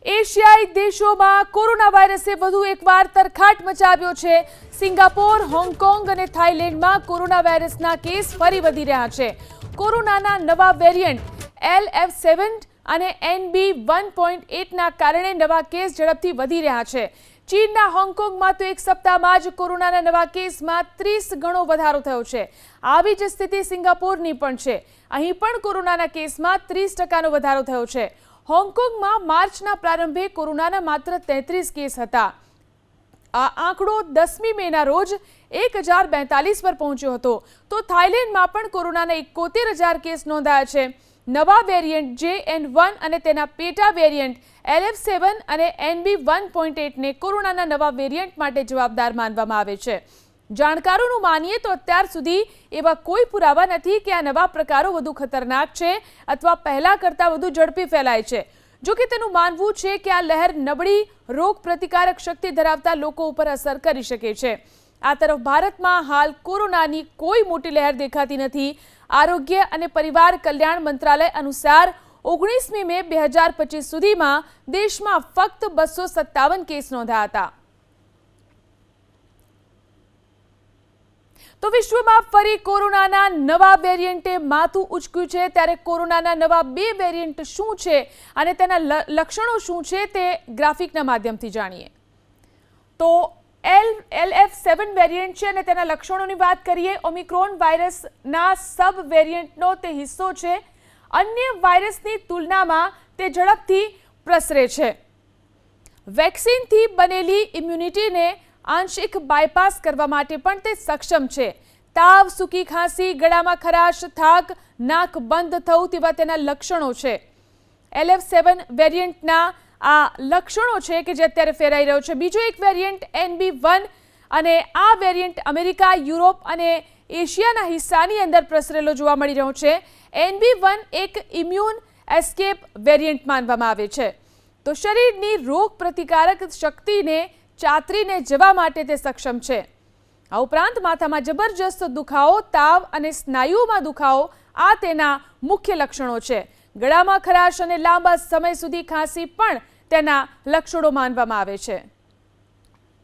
એશિયાઈ દેશોમાં કોરોના વાયરસે વધુ એકવાર તરખાટ મચાવ્યો છે। સિંગાપોર, હોંગકોંગ અને થાઇલેન્ડમાં કોરોના વાયરસના કેસ ફરી વધી રહ્યા છે। કોરોનાના નવા વેરિયન્ટ LF7 અને NB1.8ના કારણે નવા કેસ ઝડપથી વધી રહ્યા છે। ચીનના હોંગકોંગમાં તો એક સપ્તાહમાં જ કોરોનાના નવા કેસમાં 30 ગણો વધારો થયો છે। આવી જ સ્થિતિ સિંગાપોરની પણ છે। અહીં પણ કોરોનાના કેસમાં 30% વધારો થયો છે। હોંગકોંગમાં માર્ચના પ્રારંભે કોરોનાના માત્ર 33 કેસ હતા। આ આંકડો 10મી મેના રોજ 1042 પર પહોંચ્યો હતો। તો થાઇલેન્ડમાં પણ કોરોનાના 71,000 કેસ નોંધાયા છે। નવા વેરિયન્ટ JN1 અને તેના પેટા વેરિયન્ટ LF7 અને NB1.8ને કોરોનાના નવા વેરિયન્ટ માટે જવાબદાર માનવામાં આવે છે। જાણકારોનું માનીએ તો અત્યાર સુધી એવા કોઈ પુરાવા નથી કે આ નવા પ્રકારો વધુ ખતરનાક છે અથવા પહેલા કરતાં વધુ ઝડપી ફેલાય છે। જો કે તેનું માનવું છે કે આ લહેર નબળી રોગ પ્રતિકારક શક્તિ ધરાવતા લોકો ઉપર અસર કરી શકે છે। આ તરફ ભારતમાં હાલ કોરોનાની કોઈ મોટી લહેર દેખાતી નથી। આરોગ્ય અને પરિવાર કલ્યાણ મંત્રાલય અનુસાર 19મી મે 2025 સુધીમાં દેશમાં ફક્ત 257 કેસ નોંધાયા હતા। તો વિશ્વમાં ફરી કોરોનાના નવા વેરિયન્ટે માથું ઉચક્યું છે। ત્યારે કોરોનાના નવા 2 વેરિયન્ટ શું છે અને તેના લક્ષણો શું છે તે ગ્રાફિકના માધ્યમથી જાણીએ। તો LF7 વેરિયન્ટ છે અને તેના લક્ષણોની વાત કરીએ। ઓમિક્રોન વાયરસના સબ વેરિયન્ટનો તે હિસ્સો છે। અન્ય વાયરસની તુલનામાં તે ઝડપથી પ્રસરે છે। વેક્સિનથી બનેલી ઇમ્યુનિટીને આંશિક બાયપાસ કરવા માટે પણ તે સક્ષમ છે। તાવ, સૂકી ખાંસી, ગળામાં ખરાશ, થાક, નાક બંધ થવું તેવા તેના લક્ષણો છે। LF7 વેરિયન્ટના આ લક્ષણો છે કે જે અત્યારે ફેલાઈ રહ્યો છે। બીજો એક વેરિયન્ટ NB1 અને આ વેરિયન્ટ અમેરિકા, યુરોપ અને એશિયાના હિસ્સાની અંદર પ્રસરેલો જોવા મળી રહ્યો છે। NB1 એક ઇમ્યુન એસ્કેપ વેરિયન્ટ માનવામાં આવે છે। તો શરીરની રોગ પ્રતિકારક શક્તિને ચાતરીને જવા માટે તે સક્ષમ છે। આ ઉપરાંત માથામાં જબરજસ્ત દુખાવો, તાવ અને સ્નાયુઓમાં દુખાવો આ તેના મુખ્ય લક્ષણો છે। ગળામાં ખરાશ અને લાંબા સમય સુધી ખાંસી પણ તેના લક્ષણો માનવામાં આવે છે।